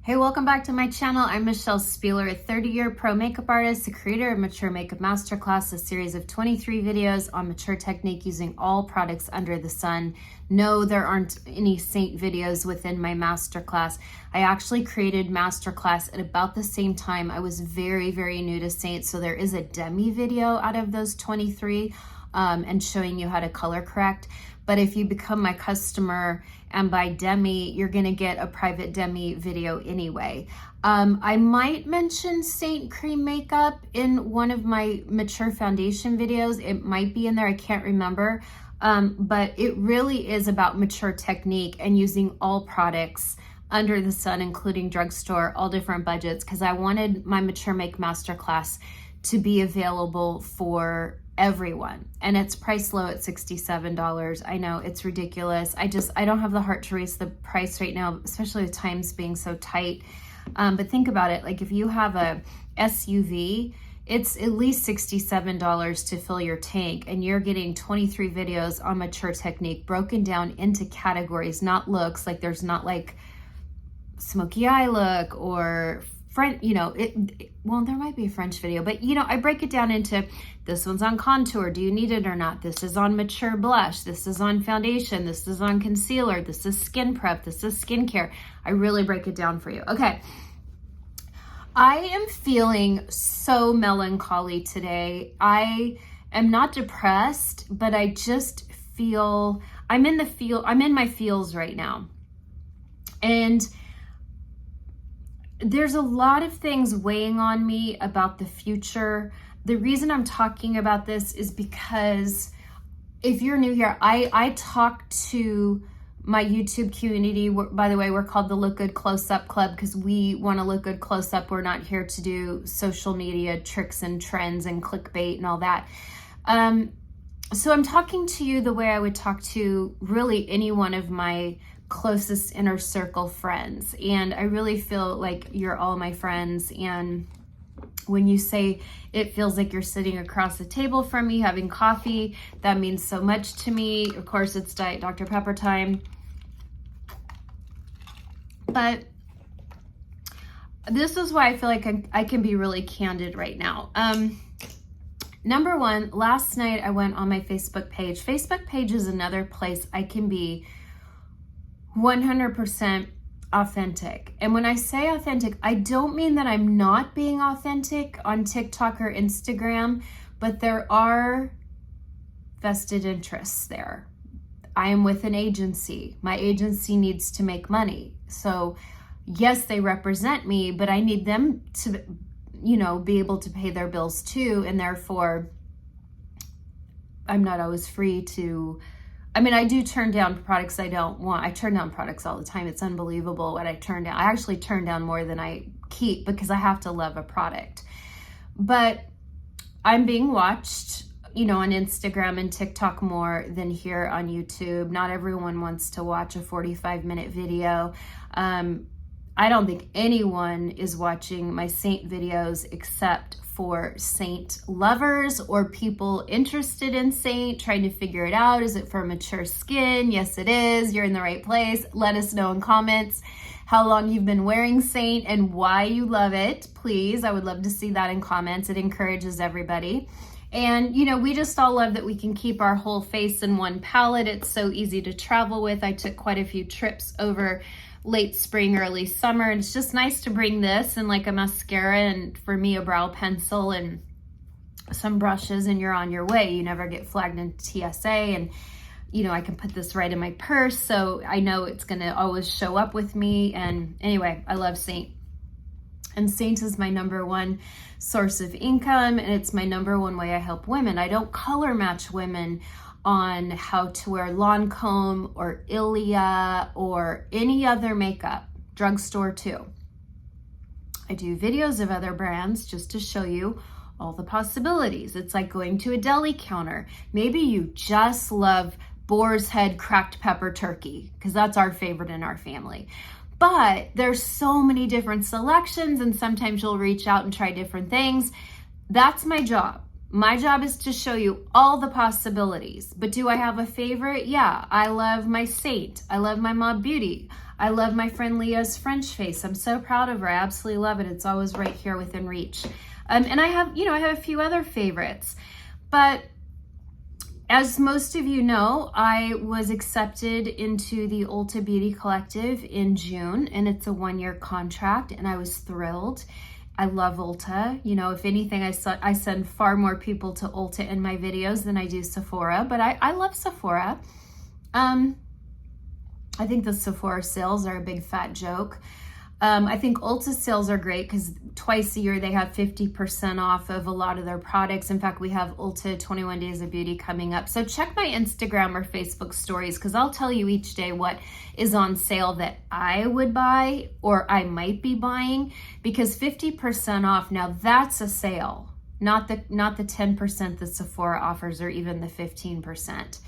Hey, welcome back to my channel. I'm Michelle Spieler, a 30-year pro makeup artist, the creator of Mature Makeup Masterclass, a series of 23 videos on mature technique using all products under the sun. No, there aren't any Seint videos within my masterclass. I actually created masterclass at about the same time. I was very, very new to Seint, so there is a demi video out of those 23 and showing you how to color correct. But if you become my customer and buy demi, you're gonna get a private demi video anyway. I might mention Seint cream makeup in one of my mature foundation videos. It might be in there, I can't remember. But it really is about mature technique and using all products under the sun, including drugstore, all different budgets, because I wanted my Mature Make Masterclass to be available for everyone, and it's priced low at $67. I know it's ridiculous. I don't have the heart to raise the price right now, especially with times being so tight. But think about it, like if you have a SUV, it's at least $67 to fill your tank, and you're getting 23 videos on mature technique broken down into categories, not looks. Like there's not like smoky eye look or French, well, there might be a French video, but I break it down into this one's on contour. Do you need it or not? This is on mature blush. This is on foundation. This is on concealer. This is skin prep. This is skincare. I really break it down for you. Okay. I am feeling so melancholy today. I am not depressed, but I just feel, I'm in my feels right now. And there's a lot of things weighing on me about the future. The reason I'm talking about this is because if you're new here, I talk to my YouTube community. By the way, we're called the Look Good Close Up Club because we want to look good close up. We're not here to do social media tricks and trends and clickbait and all that. So I'm talking to you the way I would talk to really any one of my closest inner circle friends, and I really feel like you're all my friends. And when you say it feels like you're sitting across the table from me having coffee, that means so much to me. Of course, it's Diet Dr. Pepper time, but this is why I feel like I can be really candid right now. Number one, last night I went on my Facebook page. Facebook page is another place I can be 100% authentic. And when I say authentic, I don't mean that I'm not being authentic on TikTok or Instagram, but there are vested interests there. I am with an agency. My agency needs to make money. So yes, they represent me, but I need them to, be able to pay their bills too. And therefore, I'm not always free to, I do turn down products I don't want. I turn down products all the time. It's unbelievable what I turn down. I actually turn down more than I keep because I have to love a product. But I'm being watched, on Instagram and TikTok more than here on YouTube. Not everyone wants to watch a 45-minute video. I don't think anyone is watching my Seint videos except for Seint lovers or people interested in Seint, trying to figure it out. Is it for mature skin? Yes, it is. You're in the right place. Let us know in comments how long you've been wearing Seint and why you love it. Please, I would love to see that in comments. It encourages everybody. And, we just all love that we can keep our whole face in one palette. It's so easy to travel with. I took quite a few trips over late spring, early summer, and it's just nice to bring this and like a mascara and for me a brow pencil and some brushes, and you're on your way. You never get flagged in TSA, and I can put this right in my purse, so I know it's gonna always show up with me. And anyway, I love Seint, and Seint is my number one source of income, and it's my number one way I help women. I don't color match women on how to wear Lancome or Ilia or any other makeup, drugstore too. I do videos of other brands just to show you all the possibilities. It's like going to a deli counter. Maybe you just love Boar's Head cracked pepper turkey, because that's our favorite in our family. But there's so many different selections, and sometimes you'll reach out and try different things. That's my job. My job is to show you all the possibilities. But do I have a favorite? Yeah, I love my Seint. I love my Mob Beauty. I love my friend Leah's French face. I'm so proud of her. I absolutely love it. It's always right here within reach. And I have, I have a few other favorites. But as most of you know, I was accepted into the Ulta Beauty Collective in June, and it's a 1-year contract, and I was thrilled. I love Ulta. If anything, I send far more people to Ulta in my videos than I do Sephora, but I love Sephora. I think the Sephora sales are a big fat joke. I think Ulta sales are great because twice a year they have 50% off of a lot of their products. In fact, we have Ulta 21 Days of Beauty coming up. So check my Instagram or Facebook stories because I'll tell you each day what is on sale that I would buy or I might be buying, because 50% off, now that's a sale, not the 10% that Sephora offers or even the 15%.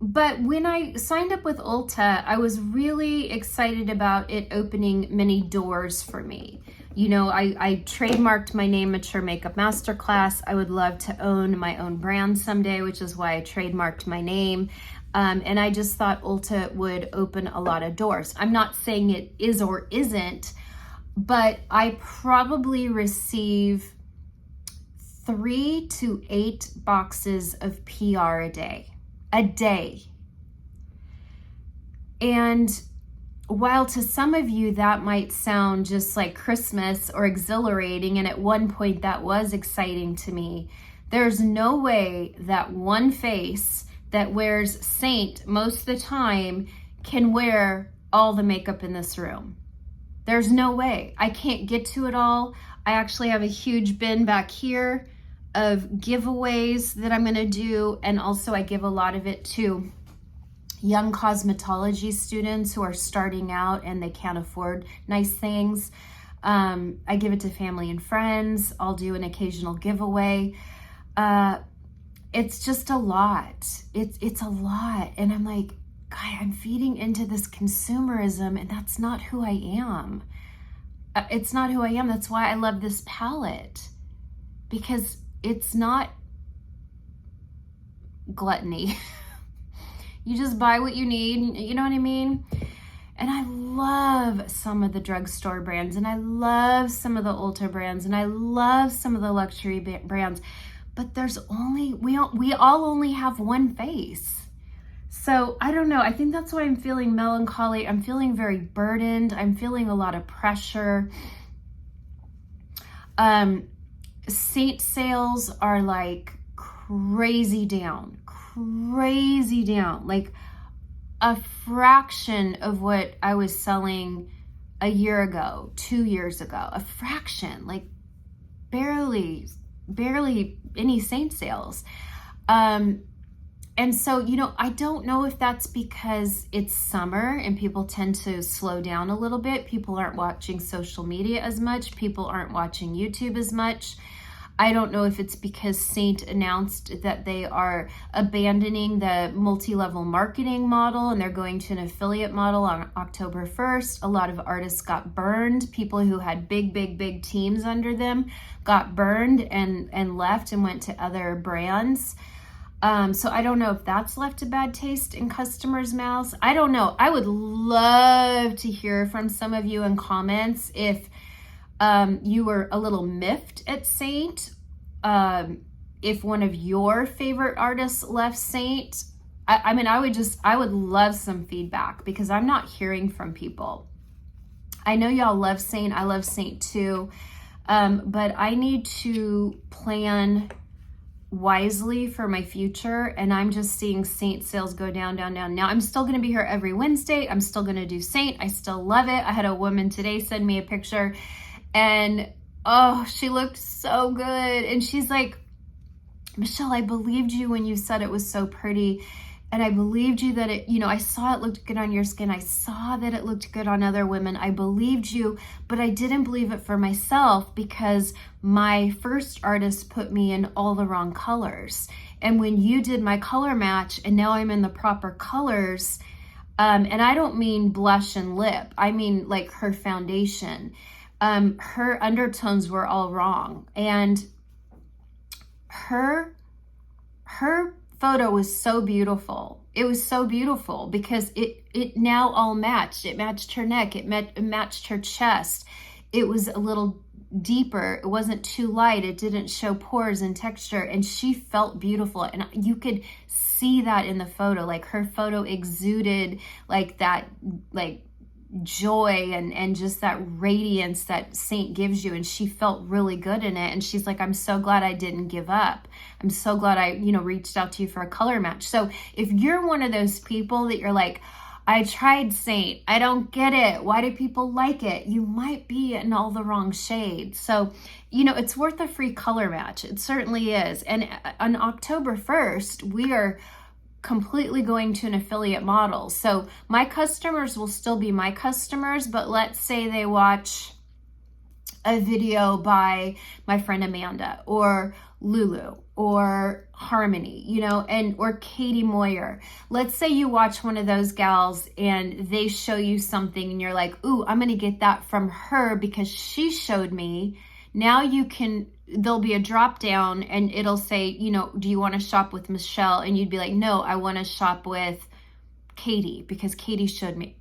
But when I signed up with Ulta, I was really excited about it opening many doors for me. I trademarked my name, Mature Makeup Masterclass. I would love to own my own brand someday, which is why I trademarked my name. And I just thought Ulta would open a lot of doors. I'm not saying it is or isn't, but I probably receive 3 to 8 boxes of PR a day. And while to some of you that might sound just like Christmas or exhilarating, and at one point that was exciting to me, there's no way that one face that wears Seint most of the time can wear all the makeup in this room. There's no way. I can't get to it all. I actually have a huge bin back here of giveaways that I'm gonna do, and also I give a lot of it to young cosmetology students who are starting out and they can't afford nice things. I give it to family and friends. I'll do an occasional giveaway. It's just a lot. It's a lot, and I'm like, God, I'm feeding into this consumerism, and that's not who I am. It's not who I am. That's why I love this palette, because it's not gluttony. You just buy what you need, you know what I mean? And I love some of the drugstore brands, and I love some of the Ulta brands, and I love some of the luxury brands, but we all only have one face. So I don't know, I think that's why I'm feeling melancholy. I'm feeling very burdened. I'm feeling a lot of pressure. Seint sales are like crazy down, like a fraction of what I was selling a year ago, 2 years ago, a fraction, like barely any Seint sales. And so, I don't know if that's because it's summer and people tend to slow down a little bit. People aren't watching social media as much. People aren't watching YouTube as much. I don't know if it's because Seint announced that they are abandoning the multi-level marketing model and they're going to an affiliate model on October 1st. A lot of artists got burned. People who had big teams under them got burned and left and went to other brands. So I don't know if that's left a bad taste in customers' mouths. I don't know. I would love to hear from some of you in comments if you were a little miffed at Seint, if one of your favorite artists left Seint. I would love some feedback because I'm not hearing from people. I know y'all love Seint. I love Seint too. But I need to plan wisely for my future, and I'm just seeing Seint sales go down. Now I'm still going to be here every Wednesday. I'm still going to do Seint. I still love it. I had a woman today send me a picture, and oh, she looked so good, and she's like, Michelle, I believed you when you said it was so pretty, and I believed you that it, I saw it looked good on your skin. I saw that it looked good on other women. I believed you, but I didn't believe it for myself because my first artist put me in all the wrong colors. And when you did my color match and now I'm in the proper colors, and I don't mean blush and lip, I mean like her foundation. her undertones were all wrong. And her photo was so beautiful. It was so beautiful because it now all matched. It matched her neck. It matched her chest. It was a little deeper. It wasn't too light. It didn't show pores and texture, and she felt beautiful. And you could see that in the photo. Like, her photo exuded like that, like joy and just that radiance that Seint gives you, and she felt really good in it. And she's like, I'm so glad I didn't give up. I'm so glad I, reached out to you for a color match. So if you're one of those people that you're like, I tried Seint, I don't get it, why do people like it? You might be in all the wrong shades. So, it's worth a free color match. It certainly is. And on October 1st, we are completely going to an affiliate model. So my customers will still be my customers, but let's say they watch a video by my friend Amanda or Lulu or Harmony, or Katie Moyer. Let's say you watch one of those gals and they show you something and you're like, ooh, I'm gonna get that from her because she showed me. Now there'll be a drop down and it'll say, do you want to shop with Michelle? And you'd be like, no, I want to shop with Katie because Katie showed me.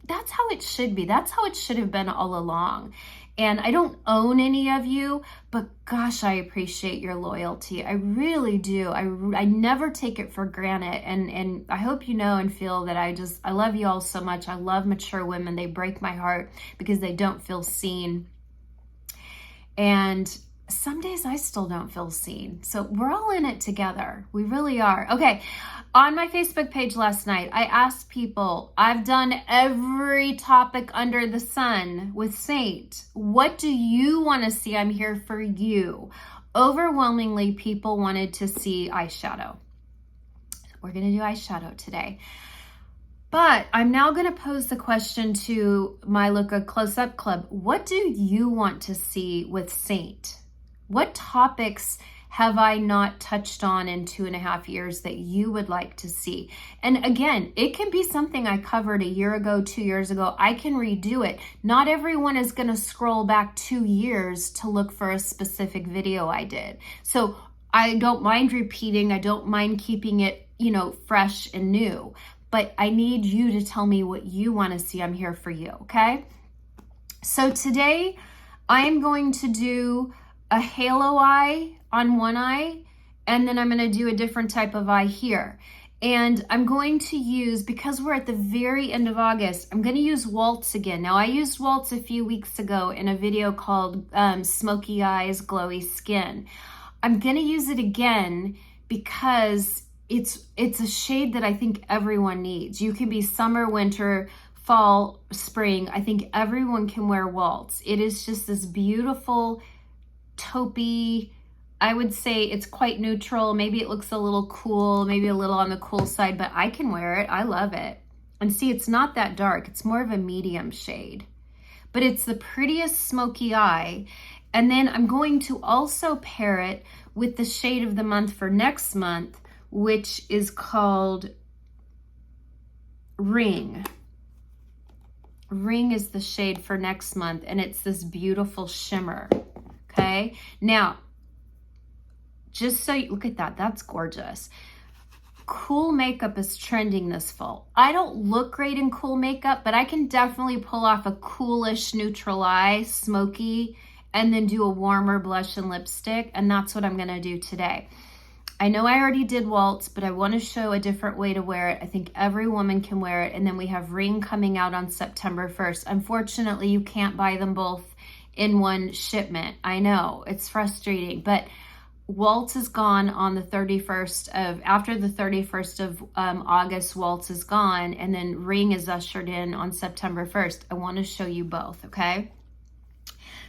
That's how it should be. That's how it should have been all along. And I don't own any of you, but gosh, I appreciate your loyalty. I really do. I never take it for granted. And I hope you know and feel that I love you all so much. I love mature women. They break my heart because they don't feel seen. And some days I still don't feel seen. So we're all in it together. We really are. Okay. On my Facebook page last night, I asked people, I've done every topic under the sun with Seint. What do you want to see? I'm here for you. Overwhelmingly, people wanted to see eyeshadow. We're going to do eyeshadow today. But I'm now going to pose the question to my Look Good Close-Up Club. What do you want to see with Seint? What topics have I not touched on in 2.5 years that you would like to see? And again, it can be something I covered a year ago, 2 years ago. I can redo it. Not everyone is going to scroll back 2 years to look for a specific video I did. So I don't mind repeating. I don't mind keeping it, fresh and new. But I need you to tell me what you want to see. I'm here for you, okay? So today I am going to do a halo eye on one eye, and then I'm going to do a different type of eye here. And I'm going to use, because we're at the very end of August, I'm going to use Waltz again. Now, I used Waltz a few weeks ago in a video called Smoky Eyes, Glowy Skin. I'm going to use it again because it's a shade that I think everyone needs. You can be summer, winter, fall, spring. I think everyone can wear Waltz. It is just this beautiful taupey, I would say it's quite neutral. Maybe it looks a little cool, maybe a little on the cool side, but I can wear it. I love it. And see, it's not that dark. It's more of a medium shade, but it's the prettiest smoky eye. And then I'm going to also pair it with the shade of the month for next month, which is called Ring. Ring is the shade for next month, and it's this beautiful shimmer, okay? Now, just so you look at that, that's gorgeous. Cool makeup is trending this fall. I don't look great in cool makeup, but I can definitely pull off a coolish neutral eye, smoky, and then do a warmer blush and lipstick, and that's what I'm gonna do today. I know I already did Waltz, but I want to show a different way to wear it. I think every woman can wear it. And then we have Ring coming out on September 1st. Unfortunately, you can't buy them both in one shipment. I know, it's frustrating, but Waltz is gone on the 31st of, after the 31st of August, Waltz is gone, and then Ring is ushered in on September 1st. I want to show you both, okay?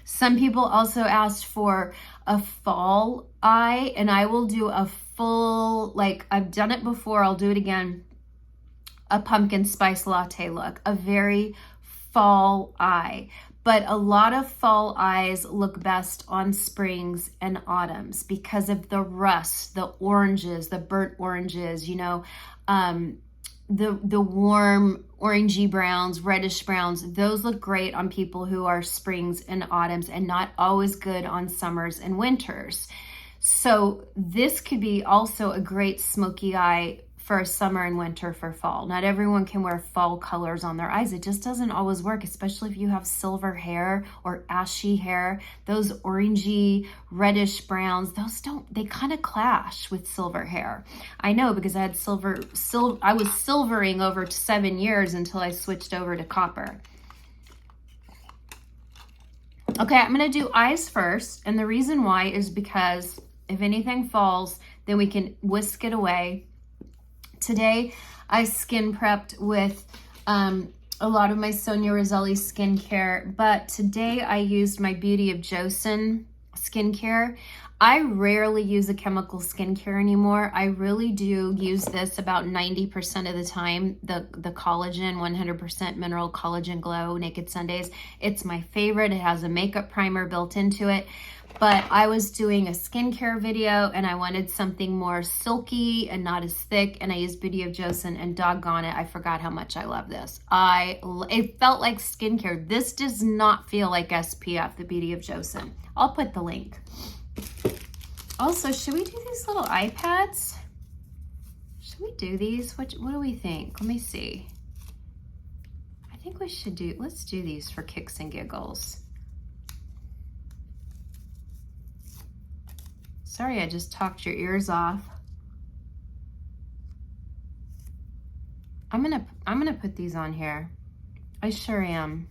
Some people also asked for a fall eye, and I will do a full, like I've done it before, I'll do it again, a pumpkin spice latte look, a very fall eye. But a lot of fall eyes look best on springs and autumns because of the rust, the oranges, the burnt oranges, you know, the warm orangey browns, reddish browns, those look great on people who are springs and autumns and not always good on summers and winters. So this could be also a great smoky eye for summer and winter for fall. Not everyone can wear fall colors on their eyes. It just doesn't always work, especially if you have silver hair or ashy hair. Those orangey, reddish browns, they kind of clash with silver hair. I know because I had I was silvering over 7 years until I switched over to copper. Okay, I'm gonna do eyes first. And the reason why is because if anything falls, then we can whisk it away. Today, I skin prepped with a lot of my Sonia Roselli skincare, but today I used my Beauty of Joseon skincare. I rarely use a chemical skincare anymore. I really do use this about 90% of the time, the collagen, 100% mineral collagen glow Naked Sundays. It's my favorite. It has a makeup primer built into it. But I was doing a skincare video and I wanted something more silky and not as thick, and I used Beauty of Joseon, and doggone it, I forgot how much I love this. It felt like skincare. This does not feel like SPF, the Beauty of Joseon. I'll put the link. Also, should we do these little eye pads? Should we do these? What do we think? Let me see. I think we should let's do these for kicks and giggles. Sorry, I just talked your ears off. I'm gonna put these on here. I sure am.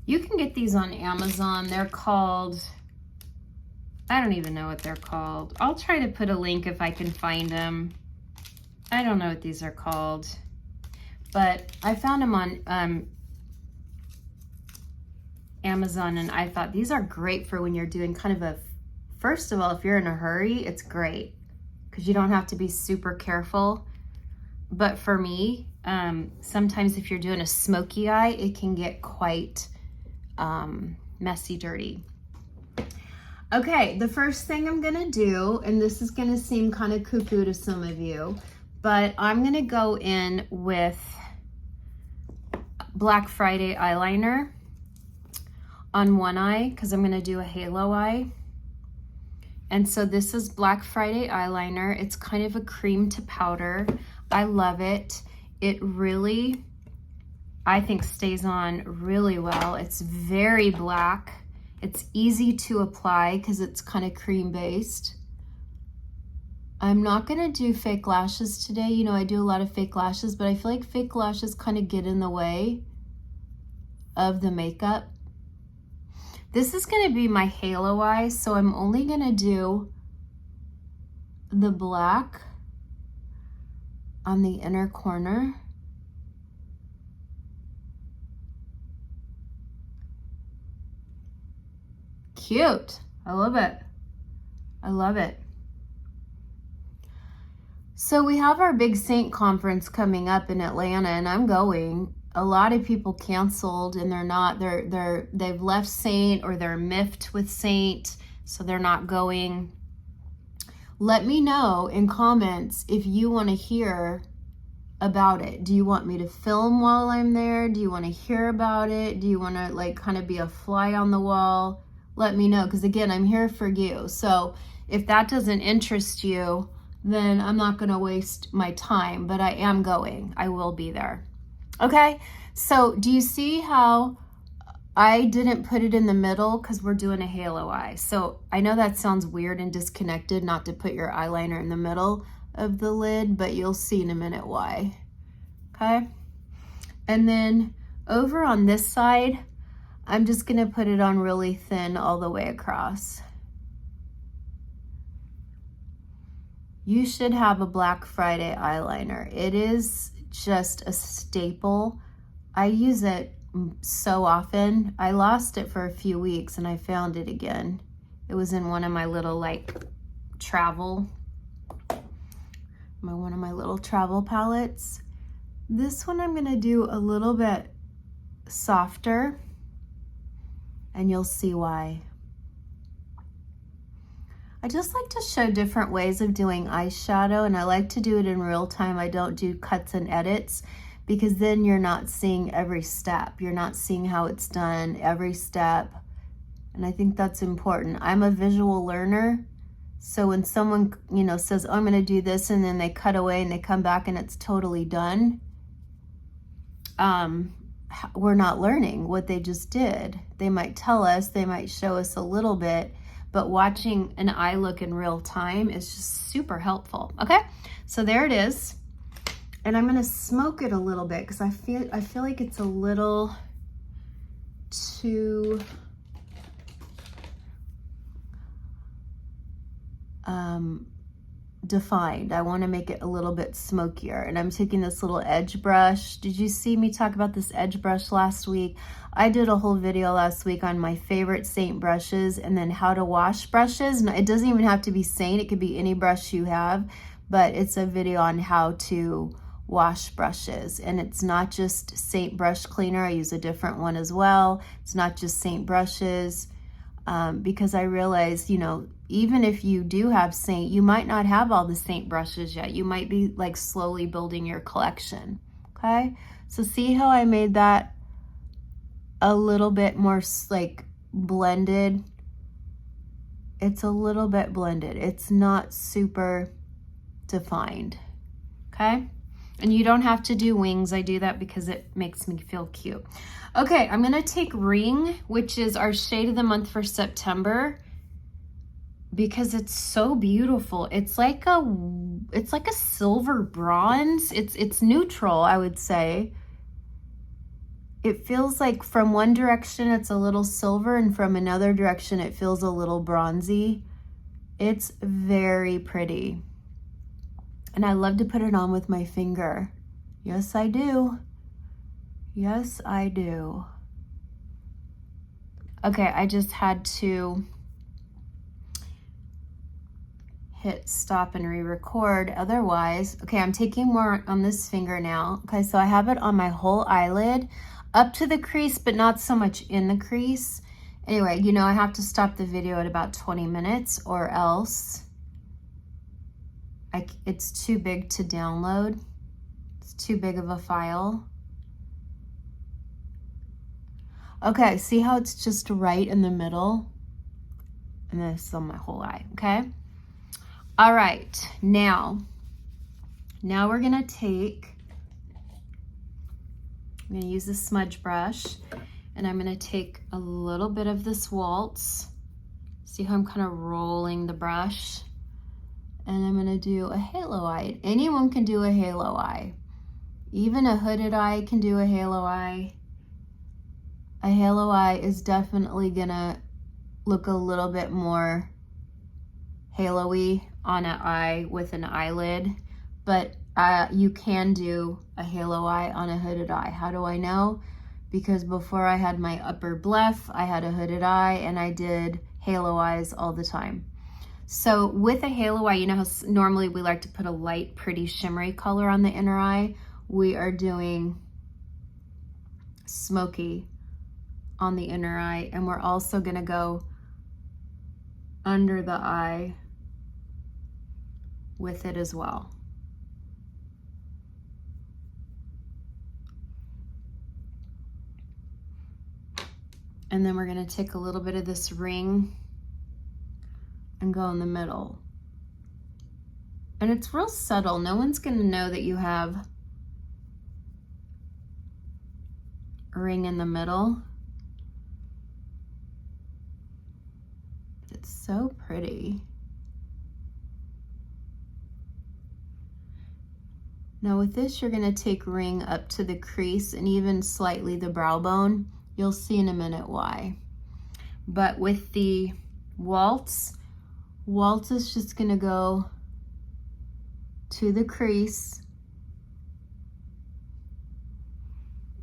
You can get these on Amazon. They're called, I don't even know what they're called. I'll try to put a link if I can find them. I don't know what these are called, but I found them on Amazon, and I thought these are great for when you're doing kind of first of all, if you're in a hurry, it's great because you don't have to be super careful. But for me, sometimes if you're doing a smoky eye, it can get quite messy, dirty. Okay, the first thing I'm gonna do, and this is gonna seem kind of cuckoo to some of you, but I'm gonna go in with Black Friday eyeliner on one eye because I'm gonna do a halo eye. And so this is Black Friday eyeliner. It's kind of a cream to powder. I love it. It really, I think, stays on really well. It's very black. It's easy to apply because it's kind of cream based. I'm not gonna do fake lashes today. You know, I do a lot of fake lashes, but I feel like fake lashes kind of get in the way of the makeup. This is gonna be my halo eye, so I'm only gonna do the black on the inner corner. Cute. I love it. I love it. So we have our big Seint conference coming up in Atlanta, and I'm going. A lot of people canceled, and they've left Seint, or they're miffed with Seint, so they're not going. Let me know in comments if you want to hear about it. Do you want me to film while I'm there? Do you want to hear about it? Do you want to like kind of be a fly on the wall? Let me know, because again, I'm here for you. So if that doesn't interest you, then I'm not going to waste my time, but I am going. I will be there. Okay, so do you see how I didn't put it in the middle because we're doing a halo eye? So I know that sounds weird and disconnected not to put your eyeliner in the middle of the lid, but you'll see in a minute why. Okay, and then over on this side, I'm just gonna put it on really thin all the way across. You should have a Black Friday eyeliner. It is just a staple. I use it so often. I lost it for a few weeks and I found it again. It was in one of my little one of my little travel palettes. This one I'm gonna do a little bit softer, and you'll see why. I just like to show different ways of doing eyeshadow, and I like to do it in real time. I don't do cuts and edits because then you're not seeing every step. You're not seeing how it's done, every step. And I think that's important. I'm a visual learner. So when someone, you know, says, oh, I'm gonna do this, and then they cut away and they come back and it's totally done, we're not learning what they just did. They might tell us, they might show us a little bit, but watching an eye look in real time is just super helpful. Okay, so there it is. And I'm gonna smoke it a little bit because I feel like it's a little too defined. I want to make it a little bit smokier, and I'm taking this little edge brush. Did you see me talk about this edge brush last week? I did a whole video last week on my favorite Seint brushes and then how to wash brushes. And it doesn't even have to be Seint, it could be any brush you have, but it's a video on how to wash brushes. And it's not just Seint brush cleaner, I use a different one as well. It's not just Seint brushes, because I realized, you know, even if you do have Seint, you might not have all the Seint brushes yet. You might be like slowly building your collection, okay? So see how I made that a little bit more like blended? It's a little bit blended. It's not super defined, okay? And you don't have to do wings. I do that because it makes me feel cute. Okay, I'm gonna take Ring, which is our shade of the month for September, because it's so beautiful. It's like a silver bronze. It's neutral, I would say. It feels like from one direction it's a little silver, and from another direction it feels a little bronzy. It's very pretty. And I love to put it on with my finger. Yes, I do. Yes, I do. Okay, I just had to hit stop and re-record. Otherwise, okay, I'm taking more on this finger now. Okay, so I have it on my whole eyelid, up to the crease, but not so much in the crease. Anyway, you know, I have to stop the video at about 20 minutes or else it's too big to download. It's too big of a file. Okay, see how it's just right in the middle? And then it's on my whole eye, okay? All right, now we're gonna I'm gonna use the smudge brush, and I'm gonna take a little bit of this waltz. See how I'm kind of rolling the brush? And I'm gonna do a halo eye. Anyone can do a halo eye. Even a hooded eye can do a halo eye. A halo eye is definitely gonna look a little bit more halo-y on an eye with an eyelid, but you can do a halo eye on a hooded eye. How do I know? Because before I had my upper bleph, I had a hooded eye, and I did halo eyes all the time. So with a halo eye, you know how normally we like to put a light, pretty, shimmery color on the inner eye? We are doing smoky on the inner eye, and we're also gonna go under the eye with it as well. And then we're gonna take a little bit of this ring and go in the middle. And it's real subtle. No one's gonna know that you have a ring in the middle. It's so pretty. Now with this, you're gonna take ring up to the crease and even slightly the brow bone. You'll see in a minute why. But with the waltz is just gonna go to the crease,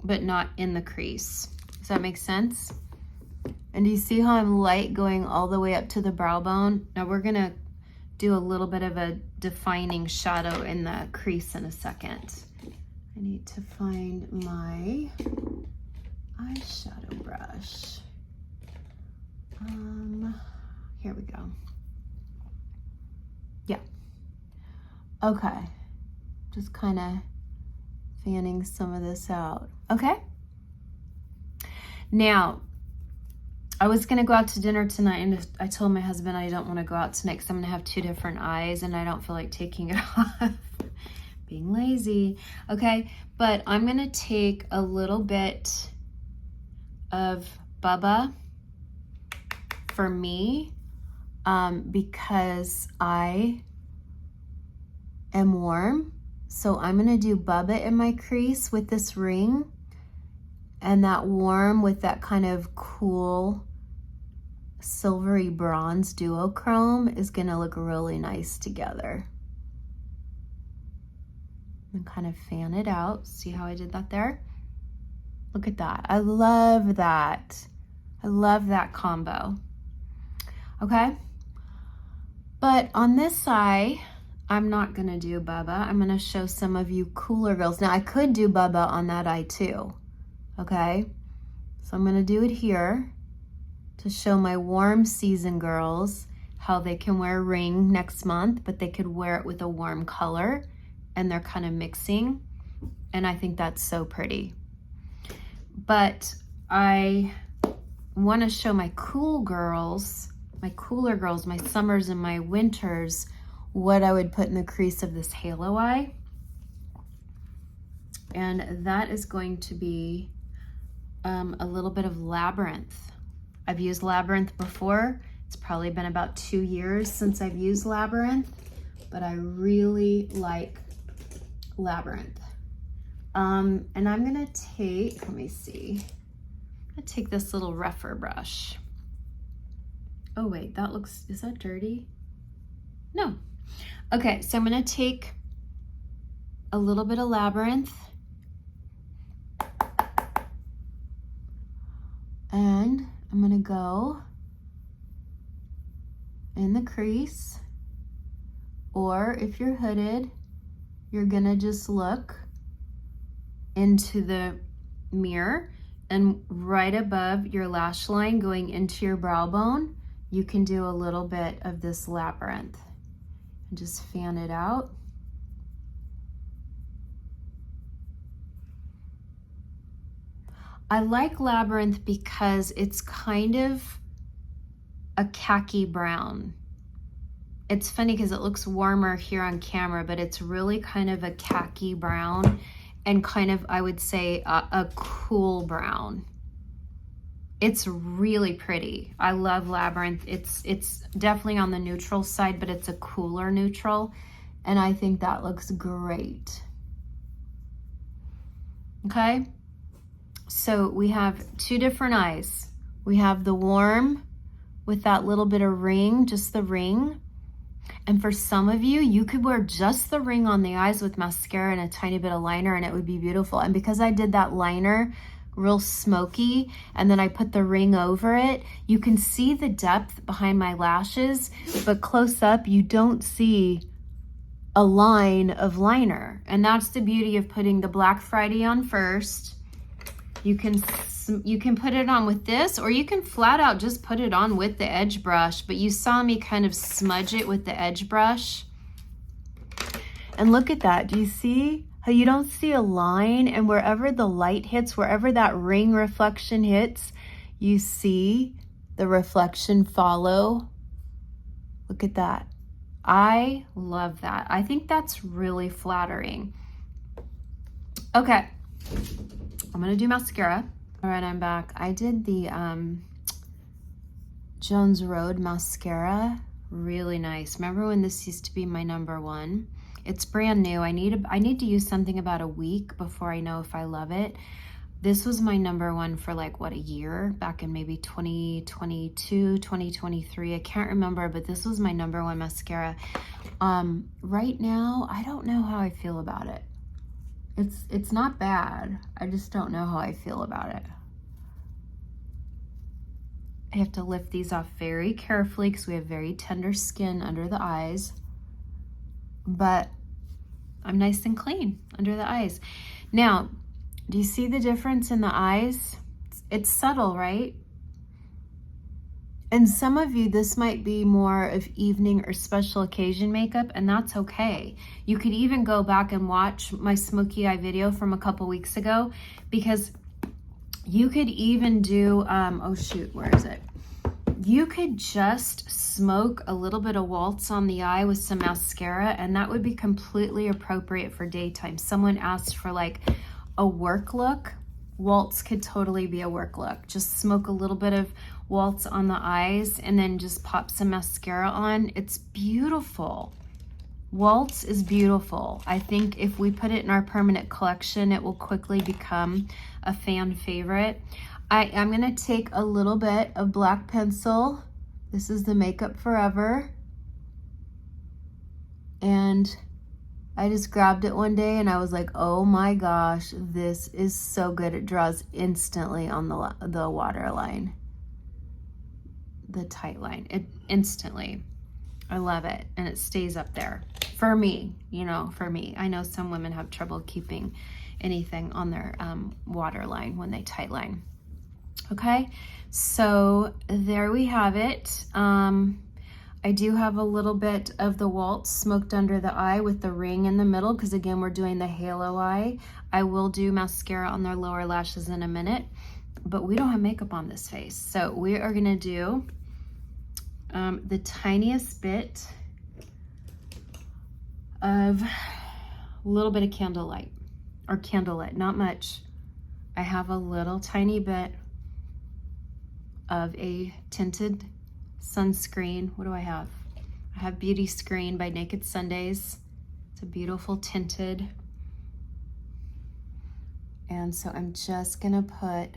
but not in the crease. Does that make sense? And do you see how I'm light going all the way up to the brow bone? Now we're gonna do a little bit of a defining shadow in the crease in a second. I need to find my eyeshadow brush. Here we go. Yeah. Okay. Just kind of fanning some of this out. Okay. Now, I was going to go out to dinner tonight, and I told my husband I don't want to go out tonight because I'm going to have 2 different eyes, and I don't feel like taking it off. Being lazy. Okay, but I'm going to take a little bit of Bubba for me because I am warm. So I'm going to do Bubba in my crease with this ring, and that warm with that kind of cool silvery bronze duochrome is going to look really nice together. And kind of fan it out. See how I did that there? Look at that. I love that. I love that combo. Okay. But on this eye, I'm not going to do Bubba. I'm going to show some of you cooler girls. Now, I could do Bubba on that eye too. Okay. So I'm going to do it here to show my warm season girls how they can wear a ring next month, but they could wear it with a warm color, and they're kind of mixing. And I think that's so pretty. But I want to show my cool girls, my cooler girls, my summers and my winters, what I would put in the crease of this halo eye. And that is going to be a little bit of Labyrinth. I've used Labyrinth before. It's probably been about 2 years since I've used Labyrinth, but I really like Labyrinth. And I'm gonna take, let me see, I'm gonna take this little rougher brush. Oh wait, that looks, is that dirty? No. Okay, so I'm gonna take a little bit of Labyrinth, and I'm gonna go in the crease, or if you're hooded, you're gonna just look into the mirror, and right above your lash line going into your brow bone, you can do a little bit of this Labyrinth and just fan it out. I like Labyrinth because it's kind of a khaki brown. It's funny because it looks warmer here on camera, but it's really kind of a khaki brown and kind of, I would say, a cool brown. It's really pretty. I love Labyrinth. It's definitely on the neutral side, but it's a cooler neutral, and I think that looks great. Okay, so we have 2 different eyes. We have the warm with that little bit of ring, just the ring. And for some of you, you could wear just the ring on the eyes with mascara and a tiny bit of liner, and it would be beautiful. And because I did that liner real smoky, and then I put the ring over it, you can see the depth behind my lashes, but close up, you don't see a line of liner. And that's the beauty of putting the Black Friday on first. You can put it on with this, or you can flat out just put it on with the edge brush, but you saw me kind of smudge it with the edge brush. And look at that. Do you see how you don't see a line, and wherever the light hits, wherever that ring reflection hits, you see the reflection follow? Look at that. I love that. I think that's really flattering. Okay. I'm gonna do mascara. All right, I'm back. I did the Jones Road mascara. Really nice. Remember when this used to be my #1? It's brand new. I need to use something about a week before I know if I love it. This was my #1 for like, what, a year? Back in maybe 2022, 2023. I can't remember, but this was my #1 mascara. Right now, I don't know how I feel about it. It's not bad. I just don't know how I feel about it. I have to lift these off very carefully because we have very tender skin under the eyes. But I'm nice and clean under the eyes. Now, do you see the difference in the eyes? It's subtle, right? And some of you, this might be more of evening or special occasion makeup, and that's okay. You could even go back and watch my smoky eye video from a couple weeks ago, because you could even do, oh shoot, where is it? You could just smoke a little bit of waltz on the eye with some mascara, and that would be completely appropriate for daytime. Someone asked for like a work look. Waltz could totally be a work look. Just smoke a little bit of waltz on the eyes and then just pop some mascara on. It's beautiful. Waltz is beautiful. I think if we put it in our permanent collection, it will quickly become a fan favorite. I am going to take a little bit of black pencil. This is the Makeup Forever. And I just grabbed it one day and I was like, oh my gosh, this is so good. It draws instantly on the waterline, the tight line. It instantly. I love it. And it stays up there. For me, you know, for me. I know some women have trouble keeping anything on their waterline when they tight line. Okay, so there we have it. I do have a little bit of the waltz smoked under the eye with the ring in the middle, because again, we're doing the halo eye. I will do mascara on their lower lashes in a minute, but we don't have makeup on this face. So we are gonna do the tiniest bit of a little bit of candlelight, or candlelit, not much. I have a little tiny bit of a tinted sunscreen. What do I have? I have Beauty Screen by Naked Sundays. It's a beautiful tinted. And so I'm just gonna put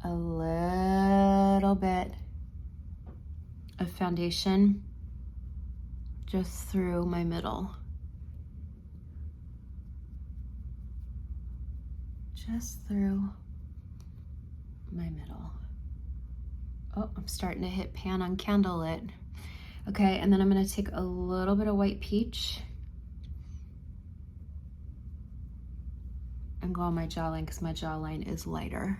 a little bit of foundation just through my middle. Just through my middle. Oh, I'm starting to hit pan on candlelit. Okay, and then I'm gonna take a little bit of white peach and go on my jawline, because my jawline is lighter.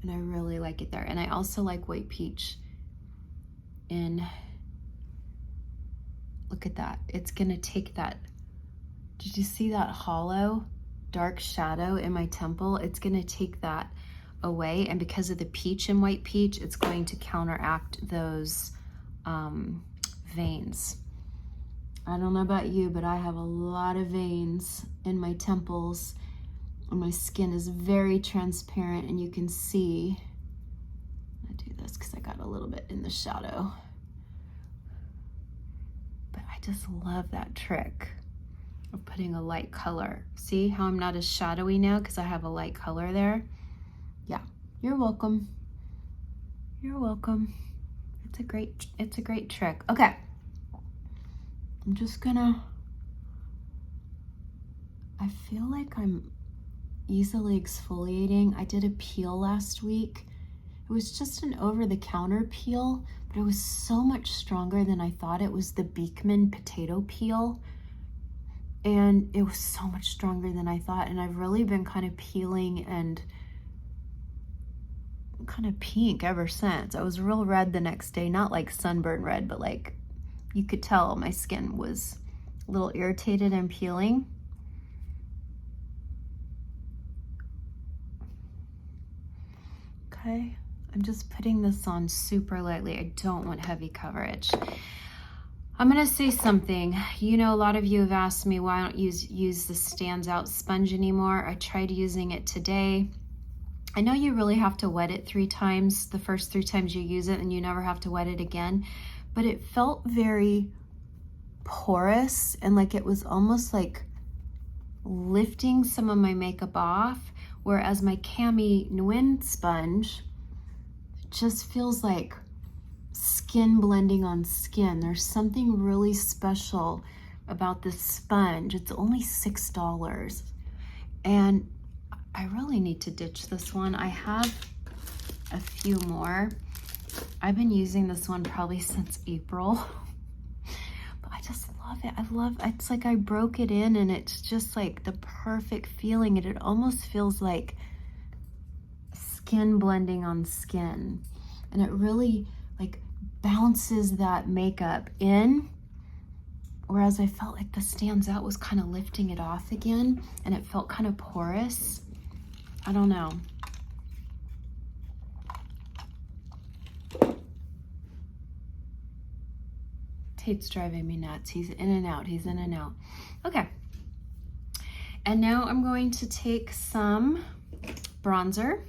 And I really like it there. And I also like white peach in, look at that. It's gonna take that, did you see that hollow dark shadow in my temple? It's gonna take that away, and because of the peach and white peach, it's going to counteract those veins. I don't know about you, but I have a lot of veins in my temples, and my skin is very transparent, and you can see. I do this because I got a little bit in the shadow, but I just love that trick of putting a light color. See how I'm not as shadowy now because I have a light color there? Yeah, you're welcome. You're welcome. It's a great trick. Okay. I'm just gonna, I feel like I'm easily exfoliating. I did a peel last week. It was just an over-the-counter peel, but it was so much stronger than I thought. It was the Beekman potato peel, and it was so much stronger than I thought, and I've really been kind of peeling and kind of pink ever since. I was real red the next day, not like sunburn red, but like you could tell my skin was a little irritated and peeling. Okay, I'm just putting this on super lightly. I don't want heavy coverage. I'm gonna say something. You know, a lot of you have asked me why I don't use the Stands Out sponge anymore. I tried using it today. I know you really have to wet it 3 times, the first 3 times you use it, and you never have to wet it again, but it felt very porous, and like it was almost like lifting some of my makeup off, whereas my Cami Nguyen sponge just feels like skin blending on skin. There's something really special about this sponge. It's only $6, and I really need to ditch this one. I have a few more. I've been using this one probably since April, but I just love it. It's like I broke it in, and it's just like the perfect feeling, and it almost feels like skin blending on skin. And it really like bounces that makeup in. Whereas I felt like the Stands Out was kind of lifting it off again, and it felt kind of porous. I don't know. Tate's driving me nuts. He's in and out. He's in and out. Okay. And now I'm going to take some bronzer.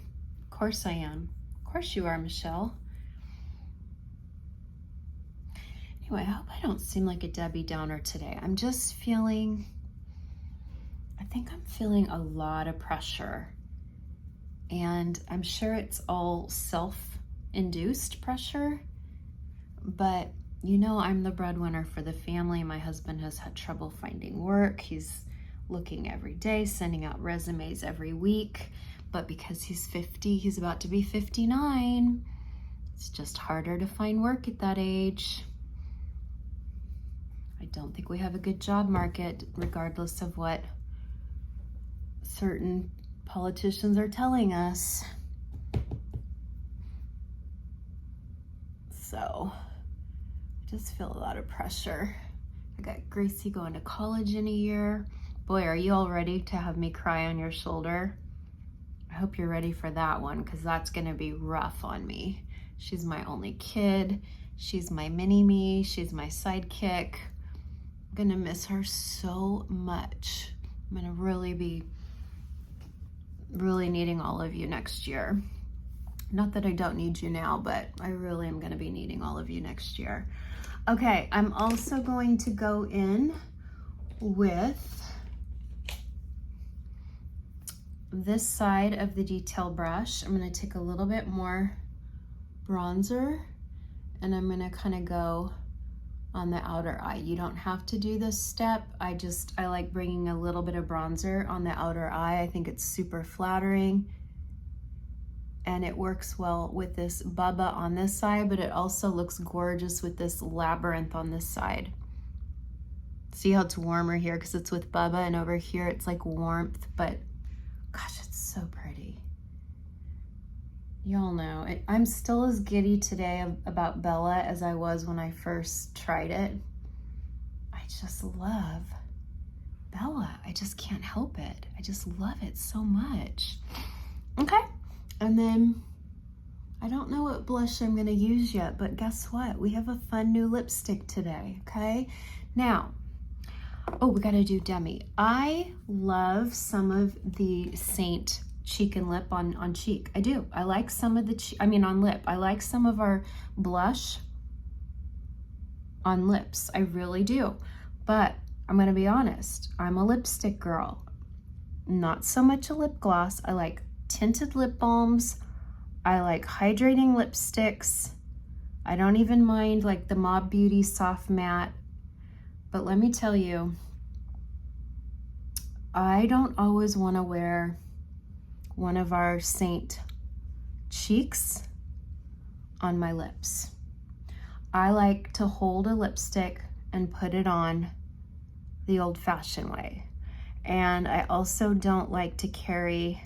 Of course I am. Of course you are, Michelle. Anyway, I hope I don't seem like a Debbie Downer today. I'm just feeling, I think I'm feeling a lot of pressure. And I'm sure it's all self-induced pressure, but you know, I'm the breadwinner for the family. My husband has had trouble finding work. He's looking every day, sending out resumes every week. But because he's 50, he's about to be 59. It's just harder to find work at that age. I don't think we have a good job market, regardless of what certain politicians are telling us. So I just feel a lot of pressure. I got Gracie going to college in a year. Boy, are you all ready to have me cry on your shoulder? I hope you're ready for that one, because that's gonna be rough on me. She's my only kid. She's my mini-me. She's my sidekick. I'm gonna miss her so much. I'm gonna really be needing all of you next year. Not that I don't need you now, but I really am gonna be needing all of you next year. Okay, I'm also going to go in with this side of the detail brush. I'm gonna take a little bit more bronzer, and I'm gonna kind of go on the outer eye. You don't have to do this step. I like bringing a little bit of bronzer on the outer eye. I think it's super flattering, and it works well with this Bubba on this side, but it also looks gorgeous with this Labyrinth on this side. See how it's warmer here because it's with Bubba, and over here it's like warmth, but gosh, it's so pretty. Y'all know, I'm still as giddy today about Bella as I was when I first tried it. I just love Bella. I just can't help it. I just love it so much. Okay, and then I don't know what blush I'm gonna use yet, but guess what? We have a fun new lipstick today, okay? Now, oh, we gotta do Demi. I love some of the Seint cheek and lip on cheek. I do. I like some of the, on lip. I like some of our blush on lips. I really do. But I'm gonna be honest, I'm a lipstick girl. Not so much a lip gloss. I like tinted lip balms. I like hydrating lipsticks. I don't even mind like the Mob Beauty Soft Matte. But let me tell you, I don't always want to wear one of our Seint cheeks on my lips. I like to hold a lipstick and put it on the old-fashioned way. And I also don't like to carry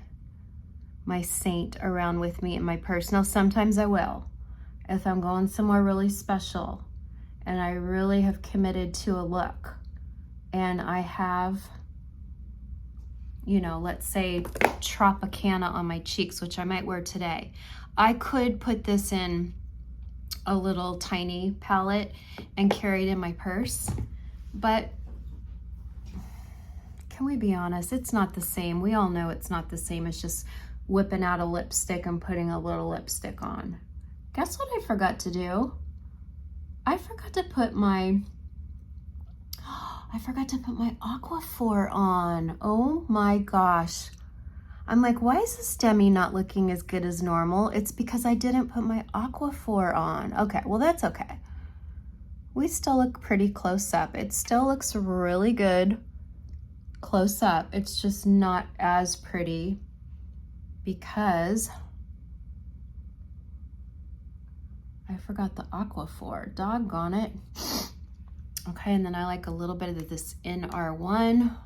my Seint around with me in my purse. Now, sometimes I will, if I'm going somewhere really special and I really have committed to a look, and I have, you know, let's say Tropicana on my cheeks, which I might wear today. I could put this in a little tiny palette and carry it in my purse, but can we be honest? It's not the same. We all know it's not the same as just whipping out a lipstick and putting a little lipstick on. Guess what I forgot to do? I forgot to put my Aquaphor on. Oh my gosh. I'm like, why is this Demi not looking as good as normal? It's because I didn't put my Aquaphor on. Okay, well that's okay. We still look pretty close up. It still looks really good close up. It's just not as pretty because I forgot the Aquaphor. Doggone it. Okay, and then I like a little bit of this NR1.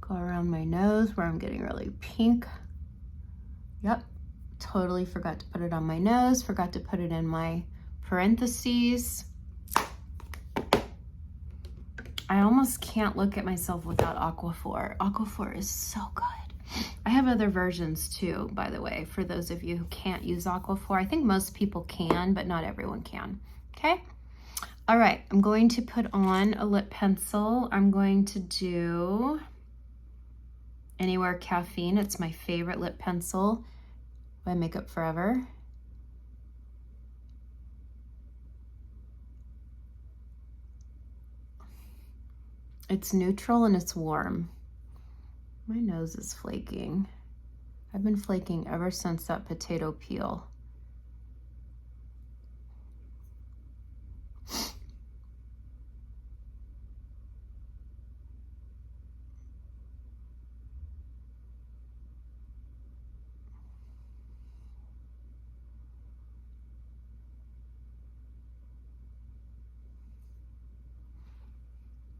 Go around my nose where I'm getting really pink. Yep, Totally forgot to put it on my nose, forgot to put it in my parentheses. I almost can't look at myself without Aquaphor. Aquaphor is so good. I have other versions too, by the way, for those of you who can't use Aquaphor. I think most people can, but not everyone can. Okay? All right, I'm going to put on a lip pencil. I'm going to do Anywhere Caffeine. It's my favorite lip pencil by Makeup Forever. It's neutral and it's warm. My nose is flaking. I've been flaking ever since that potato peel.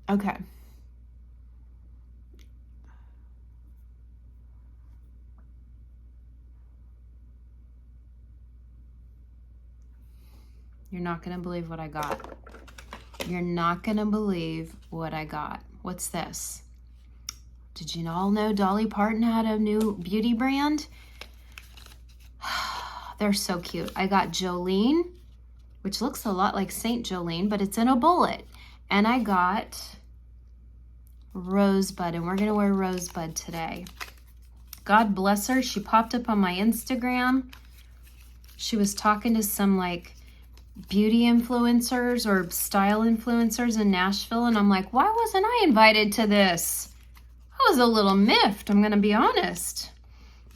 Okay. You're not gonna believe what I got. You're not gonna believe what I got. What's this? Did you all know Dolly Parton had a new beauty brand? They're so cute. I got Jolene, which looks a lot like Saint Jolene, but it's in a bullet. And I got Rosebud, and we're gonna wear Rosebud today. God bless her. She popped up on my Instagram. She was talking to some like beauty influencers or style influencers in Nashville, and I'm like, why wasn't I invited to this? I was a little miffed, I'm gonna be honest.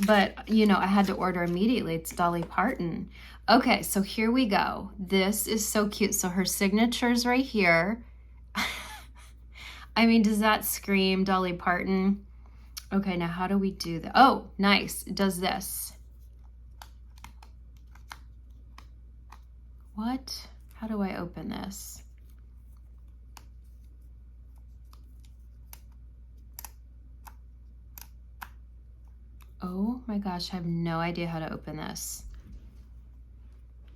But, you know, I had to order immediately. It's Dolly Parton. Okay, so here we go. This is so cute. So her signature's right here. I mean, does that scream Dolly Parton? Okay, now how do we do that? Oh, nice. It does this. What? How do I open this? Oh my gosh, I have no idea how to open this.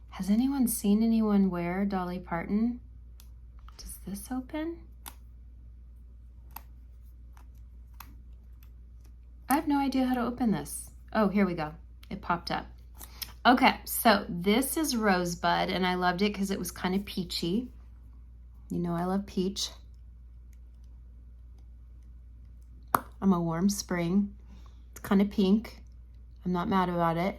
Has anyone seen anyone wear Dolly Parton? Does this open? I have no idea how to open this. Oh, here we go. It popped up. Okay, so this is Rosebud, and I loved it because it was kind of peachy. You know I love peach. I'm a warm spring. It's kind of pink. I'm not mad about it.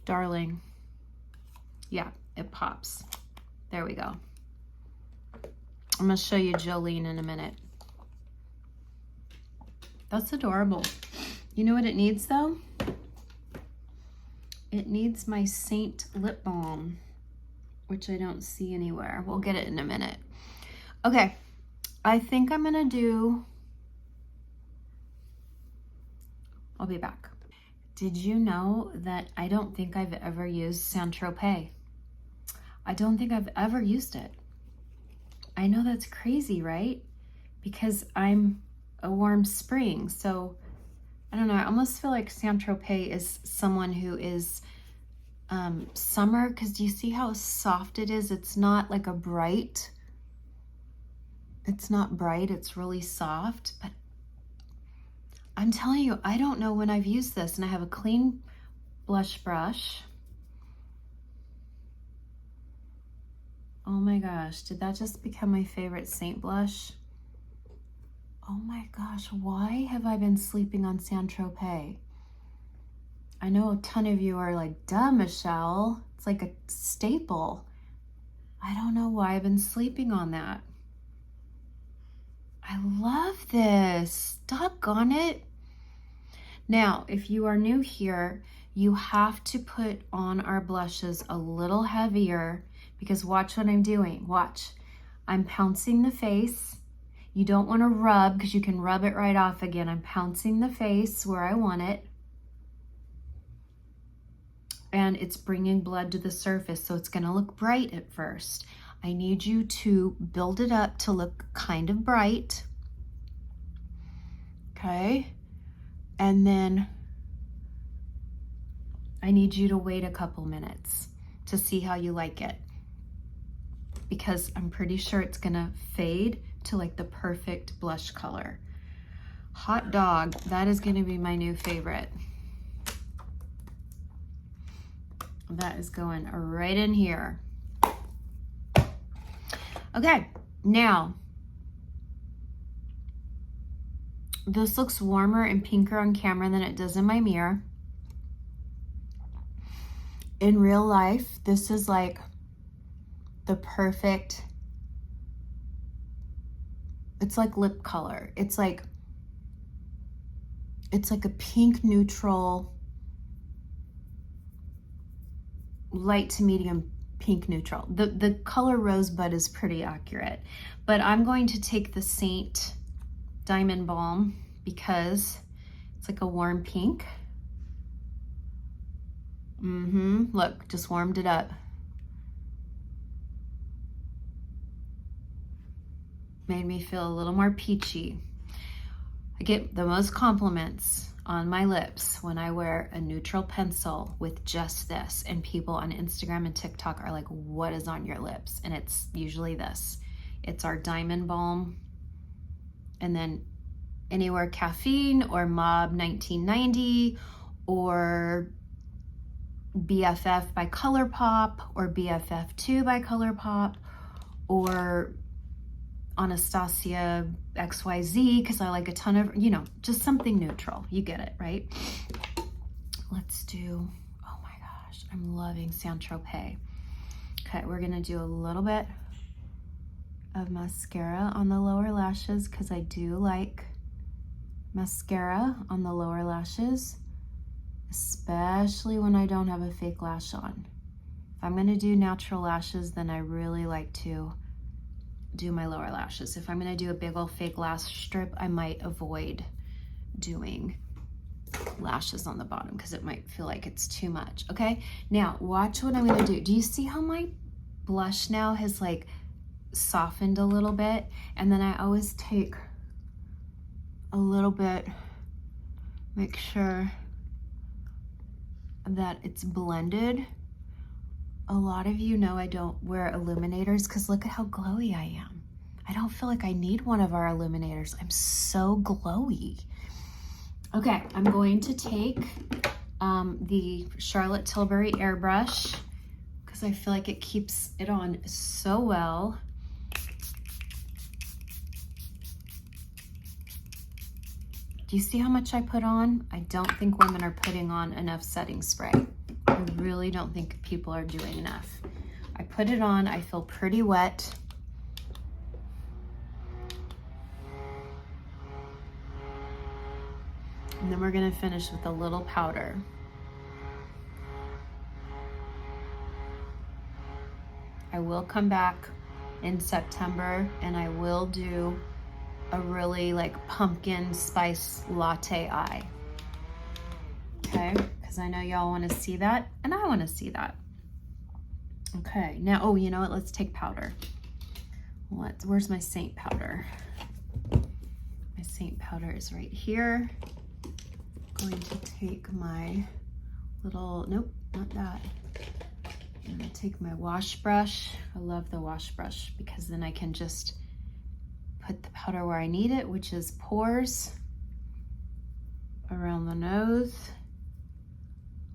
Darling. Yeah, it pops. There we go. I'm gonna show you Jolene in a minute. That's adorable. You know what it needs though? It needs my Seint lip balm, which I don't see anywhere. We'll get it in a minute. Okay, I think I'm gonna do, I'll be back. Did you know that I don't think I've ever used Saint Tropez? I don't think I've ever used it. I know that's crazy, right? Because I'm a warm spring, so I don't know. I almost feel like Saint Tropez is someone who is summer, because do you see how soft it is? It's not like a bright. It's not bright, it's really soft, but I'm telling you, I don't know when I've used this, and I have a clean blush brush. Oh my gosh, did that just become my favorite Saint blush? Oh my gosh, why have I been sleeping on Saint Tropez? I know a ton of you are like, duh, Michelle. It's like a staple. I don't know why I've been sleeping on that. I love this. Doggone it. Now, if you are new here, you have to put on our blushes a little heavier, because watch what I'm doing. Watch. I'm pouncing the face. You don't want to rub, because you can rub it right off again. I'm pouncing the face where I want it. And it's bringing blood to the surface, so it's going to look bright at first. I need you to build it up to look kind of bright. Okay. And then I need you to wait a couple minutes to see how you like it, because I'm pretty sure it's gonna fade to like the perfect blush color. Hot dog, that is gonna be my new favorite. That is going right in here. Okay, now, this looks warmer and pinker on camera than it does in my mirror. In real life, this is like the perfect, it's like lip color. It's like a pink neutral, light to medium pink neutral. The color Rosebud is pretty accurate, but I'm going to take the Seint Diamond Balm because it's like a warm pink. Look, just warmed it up. Made me feel a little more peachy. I get the most compliments on my lips when I wear a neutral pencil with just this, and people on Instagram and TikTok are like, what is on your lips? And it's usually this. It's our Diamond Balm, and then Anywhere Caffeine or Mob 1990 or BFF by ColourPop or BFF2 by ColourPop or Anastasia XYZ, because I like a ton of, you know, just something neutral. You get it, right? Let's do, oh my gosh, I'm loving Saint Tropez. Okay, we're gonna do a little bit of mascara on the lower lashes because I do like mascara on the lower lashes, especially when I don't have a fake lash on. If I'm gonna do natural lashes, then I really like to do my lower lashes. If I'm gonna do a big old fake lash strip, I might avoid doing lashes on the bottom because it might feel like it's too much. Okay, now watch what I'm gonna do. Do you see how my blush now has like softened a little bit? And then I always take a little bit, make sure that it's blended. A lot of you know I don't wear illuminators because look at how glowy I am. I don't feel like I need one of our illuminators. I'm so glowy. Okay, I'm going to take the Charlotte Tilbury airbrush because I feel like it keeps it on so well. Do you see how much I put on? I don't think women are putting on enough setting spray. I really don't think people are doing enough. I put it on, I feel pretty wet. And then we're gonna finish with a little powder. I will come back in September and I will do a really like pumpkin spice latte eye. Okay, because I know y'all want to see that and I want to see that. Okay, now, oh, you know what? Let's take powder. Where's my Seint powder? My Seint powder is right here. I'm going to take my little, nope, not that. I'm gonna take my wash brush. I love the wash brush because then I can just put the powder where I need it, which is pores, around the nose,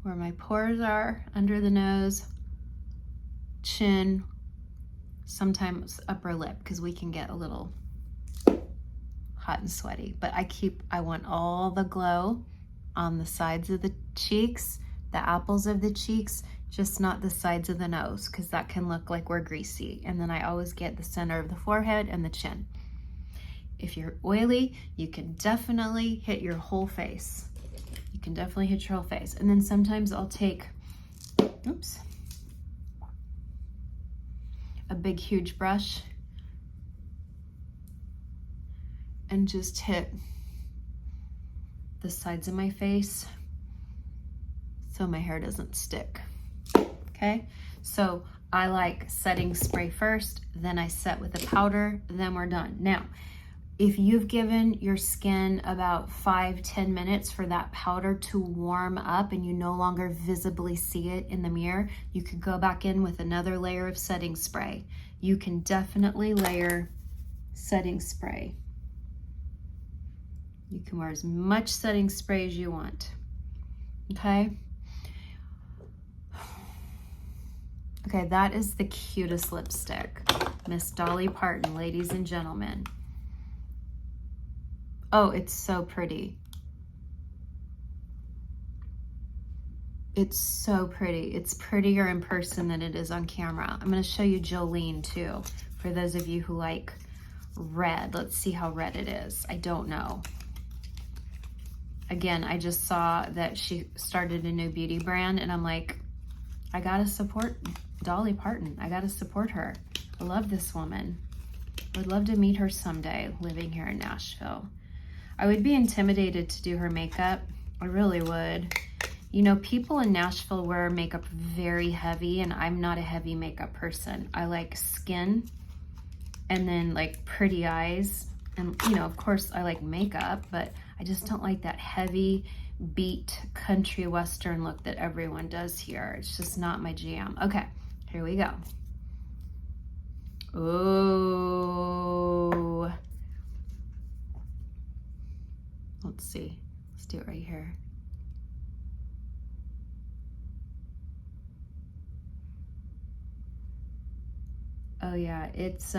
where my pores are, under the nose, chin, sometimes upper lip, because we can get a little hot and sweaty. But I want all the glow on the sides of the cheeks, the apples of the cheeks, just not the sides of the nose, because that can look like we're greasy. And then I always get the center of the forehead and the chin. If you're oily, you can definitely hit your whole face. You can definitely hit your whole face. And then sometimes I'll take, oops, a big, huge brush and just hit the sides of my face so my hair doesn't stick. Okay, So I like setting spray first, then I set with the powder, then we're done. Now, if you've given your skin about 5-10 minutes for that powder to warm up and you no longer visibly see it in the mirror, you could go back in with another layer of setting spray. You can definitely layer setting spray. You can wear as much setting spray as you want, okay? Okay, that is the cutest lipstick. Miss Dolly Parton, ladies and gentlemen. Oh, it's so pretty. It's so pretty. It's prettier in person than it is on camera. I'm gonna show you Jolene too, for those of you who like red. Let's see how red it is. I don't know. Again, I just saw that she started a new beauty brand and I'm like, I gotta support Dolly Parton. I gotta support her. I love this woman. Would love to meet her someday living here in Nashville. I would be intimidated to do her makeup. I really would. You know, people in Nashville wear makeup very heavy and I'm not a heavy makeup person. I like skin and then like pretty eyes. And you know, of course I like makeup, but I just don't like that heavy beat country western look that everyone does here. It's just not my jam. Okay, here we go. Oh. Let's see. Let's do it right here. Oh yeah, it's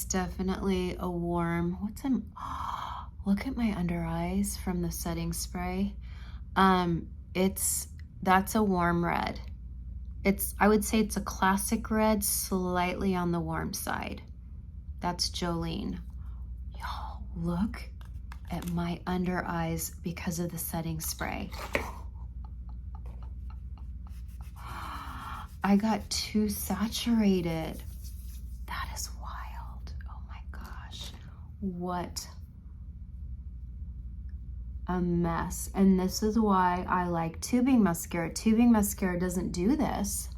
definitely a warm, what's in, oh, look at my under eyes from the setting spray. That's a warm red. I would say it's a classic red, slightly on the warm side. That's Jolene. Y'all, look at my under eyes because of the setting spray. I got too saturated. That is wild. Oh my gosh. What a mess. And this is why I like tubing mascara. Tubing mascara doesn't do this.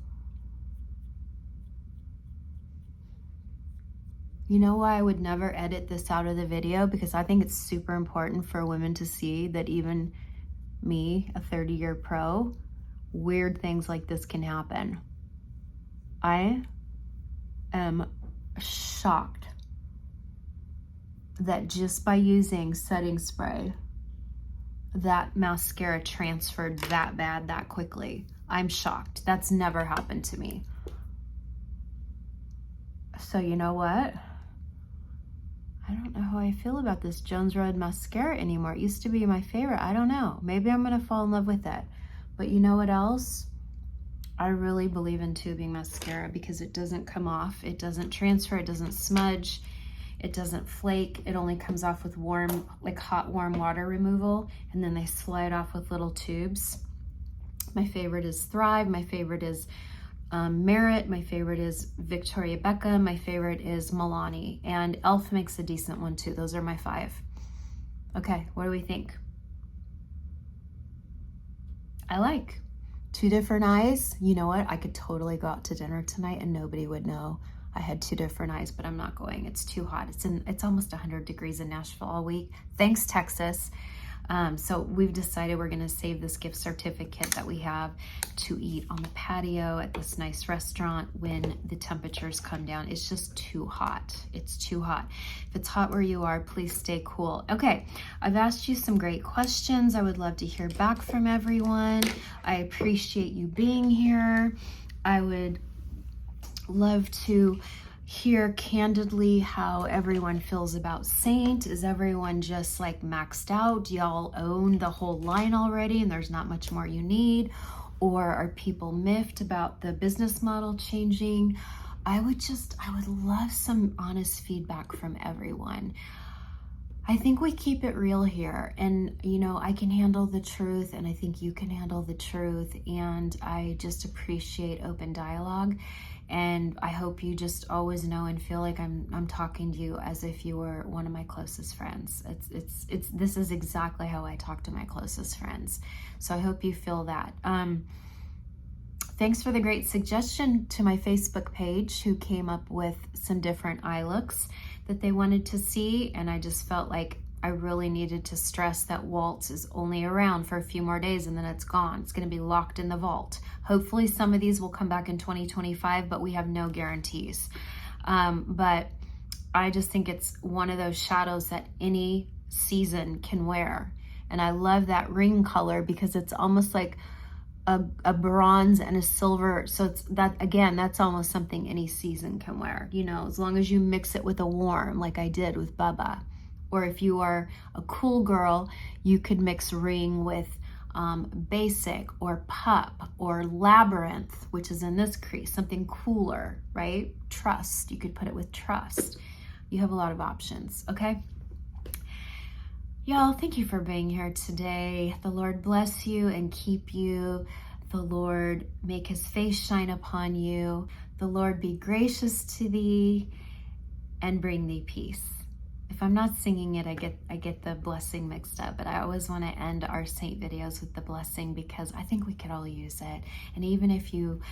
You know why I would never edit this out of the video? Because I think it's super important for women to see that even me, a 30-year pro, weird things like this can happen. I am shocked that just by using setting spray, that mascara transferred that bad that quickly. I'm shocked. That's never happened to me. So you know what? I don't know how I feel about this Jones Road mascara anymore. It used to be my favorite. I don't know. Maybe I'm gonna fall in love with it. But you know what else? I really believe in tubing mascara because it doesn't come off, it doesn't transfer, it doesn't smudge, it doesn't flake. It only comes off with warm, like hot, warm water removal, and then they slide off with little tubes. My favorite is Thrive, my favorite is Merit, my favorite is Victoria Beckham, my favorite is Milani, and e.l.f. makes a decent one too. Those are my 5. Okay, what do we think? I like 2 different eyes. You know what? I could totally go out to dinner tonight and nobody would know I had 2 different eyes, but I'm not going. It's too hot. It's almost 100 degrees in Nashville all week. Thanks, Texas. So we've decided we're gonna save this gift certificate that we have to eat on the patio at this nice restaurant when the temperatures come down. It's just too hot. It's too hot. If it's hot where you are, please stay cool. Okay, I've asked you some great questions. I would love to hear back from everyone. I appreciate you being here. I would love to hear candidly how everyone feels about Seint. Is everyone just like maxed out? Do y'all own the whole line already and there's not much more you need? Or are people miffed about the business model changing? I would love some honest feedback from everyone. I think we keep it real here, and you know, I can handle the truth and I think you can handle the truth, and I just appreciate open dialogue. And I hope you just always know and feel like I'm talking to you as if you were one of my closest friends. This is exactly how I talk to my closest friends. So I hope you feel that. Thanks for the great suggestion to my Facebook page, who came up with some different eye looks that they wanted to see. And I just felt like I really needed to stress that Waltz is only around for a few more days and then it's gone. It's going to be locked in the vault. Hopefully some of these will come back in 2025, but we have no guarantees. But I just think it's one of those shadows that any season can wear. And I love that ring color because it's almost like a bronze and a silver. So it's that, again, that's almost something any season can wear, you know, as long as you mix it with a warm, like I did with Bubba. Or if you are a cool girl, you could mix ring with basic or pup or labyrinth, which is in this crease, something cooler, right? Trust, you could put it with trust. You have a lot of options, okay? Y'all, thank you for being here today. The Lord bless you and keep you. The Lord make his face shine upon you. The Lord be gracious to thee and bring thee peace. If I'm not singing it, I get the blessing mixed up, but I always want to end our saint videos with the blessing because I think we could all use it. And even if you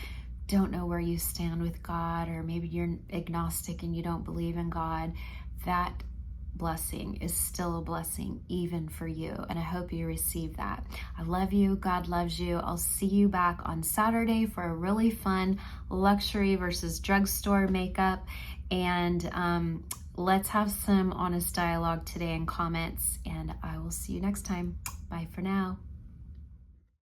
don't know where you stand with God, or maybe you're agnostic and you don't believe in God, that blessing is still a blessing even for you. And I hope you receive that. I love you. God loves you. I'll see you back on Saturday for a really fun luxury versus drugstore makeup. And let's have some honest dialogue today in comments, and I will see you next time. Bye for now.